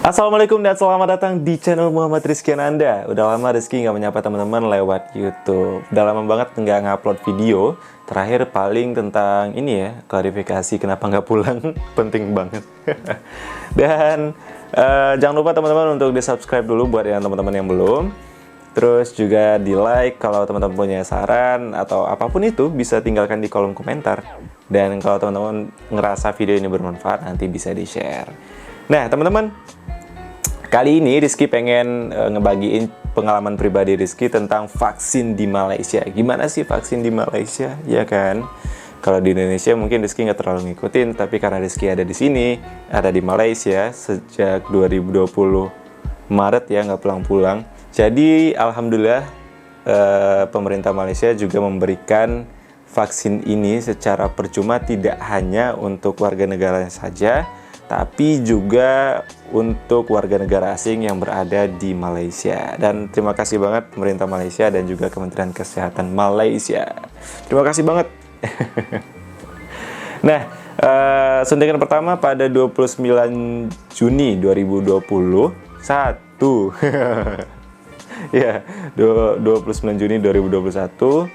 Assalamualaikum dan selamat datang di channel Muhammad Rizky Ananda. Udah lama Rizky nggak menyapa teman-teman lewat YouTube. Udah lama banget nggak ngupload video. Terakhir paling tentang ini ya, klarifikasi kenapa nggak pulang. Penting banget. Dan jangan lupa teman-teman untuk di subscribe dulu buat yang teman-teman yang belum. Terus juga di like kalau teman-teman punya saran atau apapun itu bisa tinggalkan di kolom komentar. Dan kalau teman-teman ngerasa video ini bermanfaat nanti bisa di share. Nah teman-teman, kali ini Rizky pengen ngebagiin pengalaman pribadi Rizky tentang vaksin di Malaysia. Gimana sih vaksin di Malaysia, ya kan? Kalau di Indonesia mungkin Rizky nggak terlalu ngikutin, tapi karena Rizky ada di sini, ada di Malaysia sejak 2020 Maret ya, nggak pulang-pulang. Jadi alhamdulillah pemerintah Malaysia juga memberikan vaksin ini secara percuma, tidak hanya untuk warga negaranya saja, tapi juga untuk warga negara asing yang berada di Malaysia. Dan terima kasih banget pemerintah Malaysia dan juga Kementerian Kesehatan Malaysia. Terima kasih banget. Nah, suntikan pertama pada 29 Juni 2021. Ya, 29 Juni 2021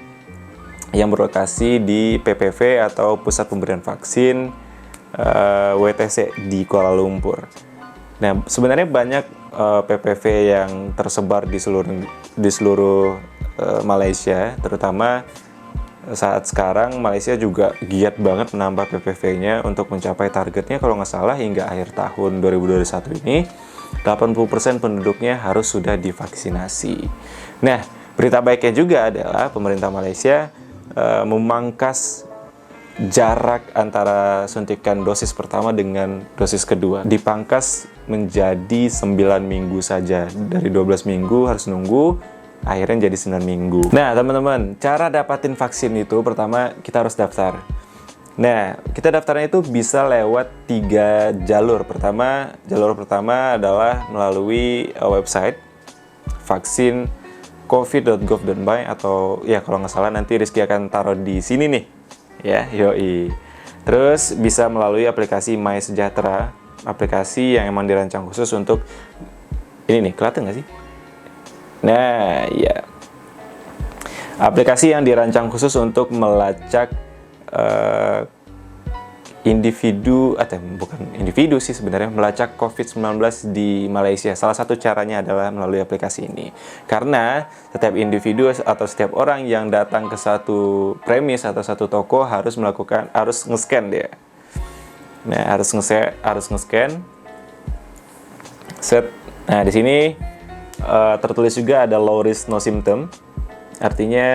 yang berlokasi di PPV atau Pusat Pemberian Vaksin WTC di Kuala Lumpur. Nah, sebenarnya banyak PPV yang tersebar di seluruh Malaysia, terutama saat sekarang Malaysia juga giat banget menambah PPV-nya untuk mencapai targetnya kalau nggak salah hingga akhir tahun 2021 ini 80% penduduknya harus sudah divaksinasi. Nah, berita baiknya juga adalah pemerintah Malaysia memangkas jarak antara suntikan dosis pertama dengan dosis kedua, dipangkas menjadi 9 minggu saja. Dari 12 minggu harus nunggu, akhirnya jadi 9 minggu. Nah teman-teman, cara dapatin vaksin itu pertama kita harus daftar. Nah, kita daftarnya itu bisa lewat 3 jalur. Jalur pertama adalah melalui website vaksin covid.gov.my, atau ya kalau nggak salah nanti Rizky akan taruh di sini nih. Ya, yoi. Terus bisa melalui aplikasi My Sejahtera, aplikasi yang emang dirancang khusus untuk ini nih, kelihatan nggak sih? Nah, ya. Aplikasi yang dirancang khusus untuk melacak bukan individu sih sebenarnya, melacak COVID-19 di Malaysia. Salah satu caranya adalah melalui aplikasi ini. Karena setiap individu atau setiap orang yang datang ke satu premis atau satu toko harus nge-scan dia. Nah, harus nge-scan. Set. Nah, di sini tertulis juga ada low risk no symptom. Artinya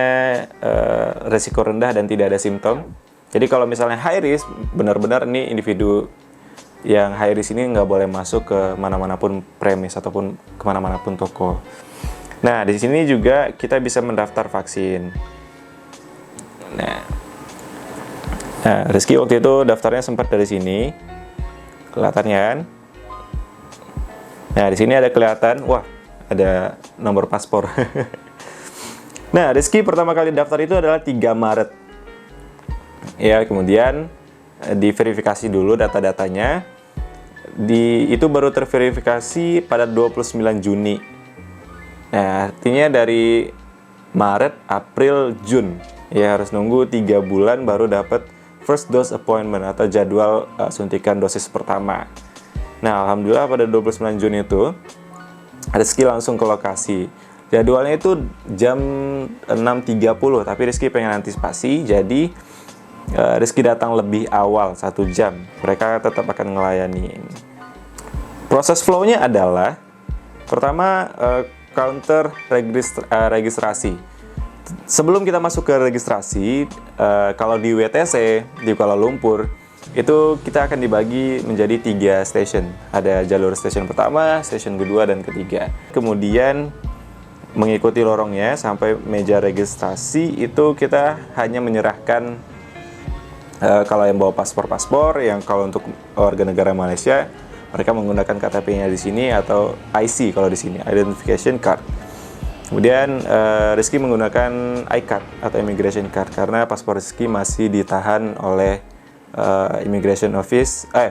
resiko rendah dan tidak ada simptom. Jadi kalau misalnya high risk, benar-benar ini individu yang high risk ini nggak boleh masuk ke mana-mana pun premis ataupun kemana-mana pun toko. Nah, di sini juga kita bisa mendaftar vaksin. Nah, Rizky waktu itu daftarnya sempat dari sini, kelihatan kan? Nah, di sini ada kelihatan, wah, ada nomor paspor. Nah, Rizky pertama kali daftar itu adalah 3 Maret. Ya, kemudian diverifikasi dulu data-datanya. Itu baru terverifikasi pada 29 Juni. Nah, artinya dari Maret, April, Jun. Ya, harus nunggu 3 bulan baru dapat first dose appointment atau jadwal suntikan dosis pertama. Nah, alhamdulillah pada 29 Juni itu Rizky langsung ke lokasi. Jadwalnya itu jam 6.30, tapi Rizky pengen antisipasi, jadi Rizky datang lebih awal 1 jam. Mereka tetap akan ngelayani. Proses flow-nya adalah pertama counter registrasi. Sebelum kita masuk ke registrasi, kalau di WTC di Kuala Lumpur itu kita akan dibagi menjadi 3 station. Ada jalur station pertama, station kedua, dan ketiga. Kemudian mengikuti lorongnya sampai meja registrasi itu kita hanya menyerahkan kalau yang bawa paspor, yang kalau untuk warga negara Malaysia mereka menggunakan KTP-nya di sini atau IC kalau di sini, identification card. Kemudian Rizky menggunakan iCard atau immigration card karena paspor Rizky masih ditahan oleh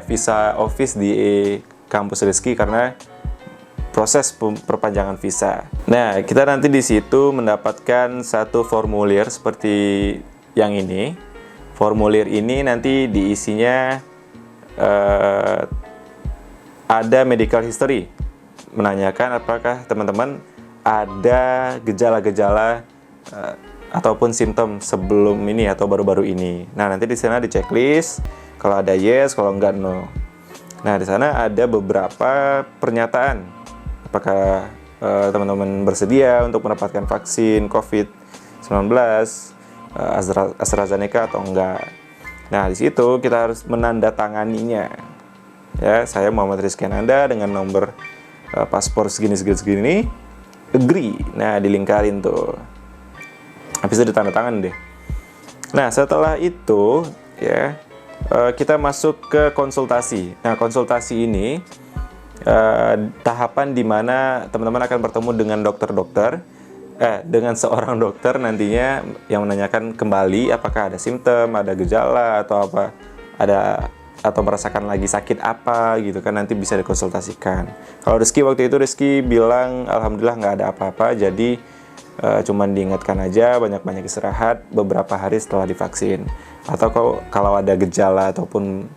visa office di kampus Rizky karena proses perpanjangan visa. Nah, kita nanti di situ mendapatkan satu formulir seperti yang ini. Formulir ini nanti diisinya ada medical history, menanyakan apakah teman-teman ada gejala-gejala ataupun simptom sebelum ini atau baru-baru ini. Nah, nanti di sana di checklist, kalau ada yes, kalau enggak no. Nah, di sana ada beberapa pernyataan. Apakah teman-teman bersedia untuk mendapatkan vaksin COVID-19 AstraZeneca atau enggak. Nah, di situ kita harus menandatanganinya. Ya, saya Muhammad Rizky Ananda dengan nomor paspor segini, agree. Nah, dilingkarin tuh. Habis itu ditandatangan deh. Nah, setelah itu ya kita masuk ke konsultasi. Nah, konsultasi ini tahapan di mana teman-teman akan bertemu dengan dengan seorang dokter nantinya yang menanyakan kembali apakah ada simptom, ada gejala atau apa, atau merasakan lagi sakit apa gitu kan, nanti bisa dikonsultasikan. Kalau Rizky waktu itu bilang alhamdulillah nggak ada apa-apa, jadi cuman diingatkan aja banyak-banyak istirahat beberapa hari setelah divaksin. Atau kalau ada gejala ataupun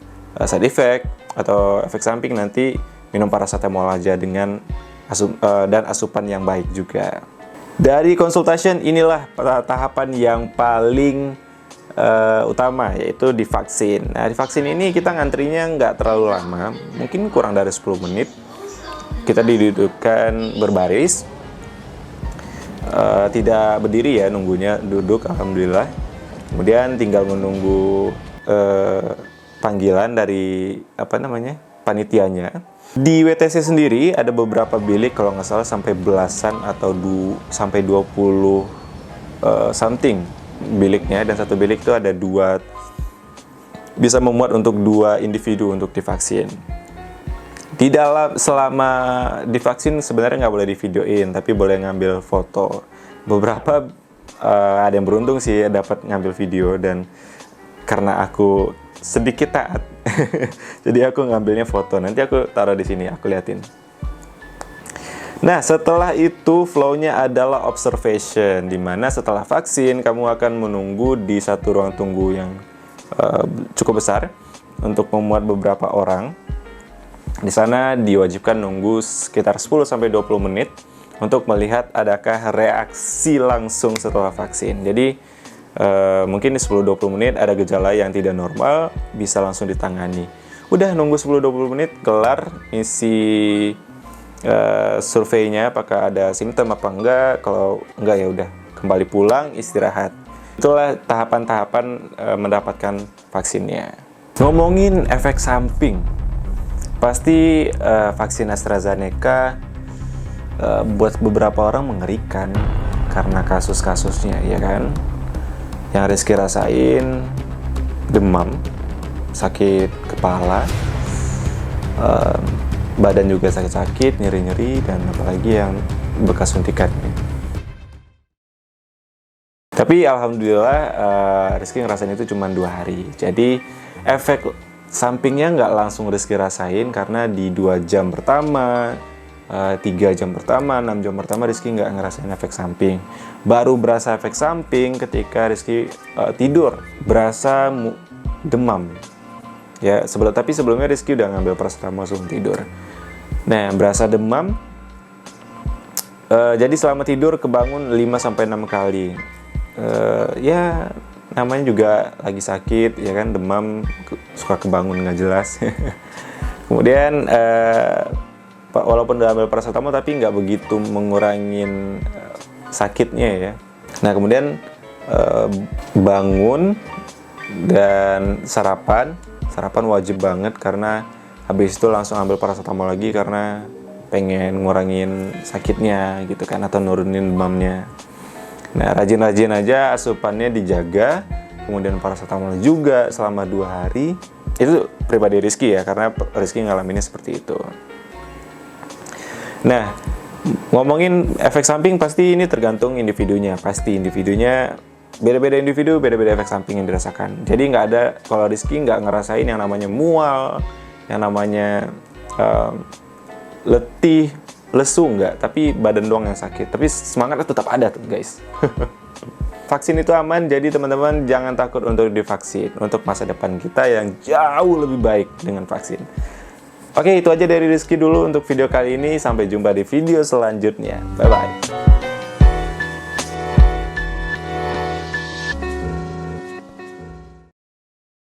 side effect atau efek samping, nanti minum paracetamol aja dengan dan asupan yang baik juga. Dari consultation inilah tahapan yang paling utama, yaitu divaksin. Nah, divaksin ini kita ngantrinya nggak terlalu lama, mungkin kurang dari 10 menit. Kita didudukkan berbaris, tidak berdiri ya, nunggunya duduk, alhamdulillah. Kemudian tinggal menunggu panggilan dari panitianya. Di WTC sendiri ada beberapa bilik, kalau nggak salah sampai belasan atau sampai 20 something biliknya, dan satu bilik itu ada bisa memuat untuk 2 individu untuk divaksin. Di dalam selama divaksin sebenarnya nggak boleh divideoin, tapi boleh ngambil foto. Beberapa ada yang beruntung sih dapat ngambil video, dan karena aku sedikit taat jadi aku ngambilnya foto. Nanti aku taruh di sini, aku liatin. Nah, setelah itu flow-nya adalah observation, di mana setelah vaksin kamu akan menunggu di satu ruang tunggu yang cukup besar untuk memuat beberapa orang. Di sana diwajibkan nunggu sekitar 10-20 menit untuk melihat adakah reaksi langsung setelah vaksin. Jadi mungkin di 10-20 menit ada gejala yang tidak normal, bisa langsung ditangani. Udah nunggu 10-20 menit, kelar isi surveinya apakah ada simptom apa enggak. Kalau enggak ya udah kembali pulang, istirahat. Itulah tahapan-tahapan mendapatkan vaksinnya. Ngomongin efek samping, pasti vaksin AstraZeneca buat beberapa orang mengerikan karena kasus-kasusnya, ya kan? Yang Rizky rasain demam, sakit kepala, badan juga sakit-sakit, nyeri-nyeri, dan apalagi yang bekas suntikan. Tapi alhamdulillah Rizky ngerasain itu cuma 2 hari. Jadi efek sampingnya nggak langsung Rizky rasain, karena di 2 jam pertama, 3 jam pertama, 6 jam pertama Rizky nggak ngerasain efek samping. Baru berasa efek samping ketika Rizky tidur, berasa demam. Ya, tapi sebelumnya Rizky udah ngambil paracetamol sebelum tidur. Nah, berasa demam. Jadi selama tidur kebangun 5-6 kali. Ya, namanya juga lagi sakit, ya kan, demam, suka kebangun nggak jelas. Kemudian walaupun udah ambil paracetamol tapi nggak begitu mengurangin sakitnya ya. Nah, kemudian bangun dan sarapan wajib banget, karena habis itu langsung ambil paracetamol lagi karena pengen ngurangin sakitnya gitu kan, atau nurunin demamnya. Nah, rajin-rajin aja asupannya dijaga, kemudian paracetamol juga selama 2 hari. Itu pribadi Rizky ya, karena Rizky ngalaminnya seperti itu. Nah, ngomongin efek samping, pasti ini tergantung individunya. Pasti individunya, beda-beda individu, beda-beda efek samping yang dirasakan. Jadi nggak ada, kalau Rizky nggak ngerasain yang namanya mual, yang namanya letih, lesu nggak, tapi badan doang yang sakit. Tapi semangatnya tetap ada tuh guys. Vaksin itu aman, jadi teman-teman jangan takut untuk divaksin. Untuk masa depan kita yang jauh lebih baik dengan vaksin. Oke, itu aja dari Rizky dulu untuk video kali ini. Sampai jumpa di video selanjutnya. Bye-bye.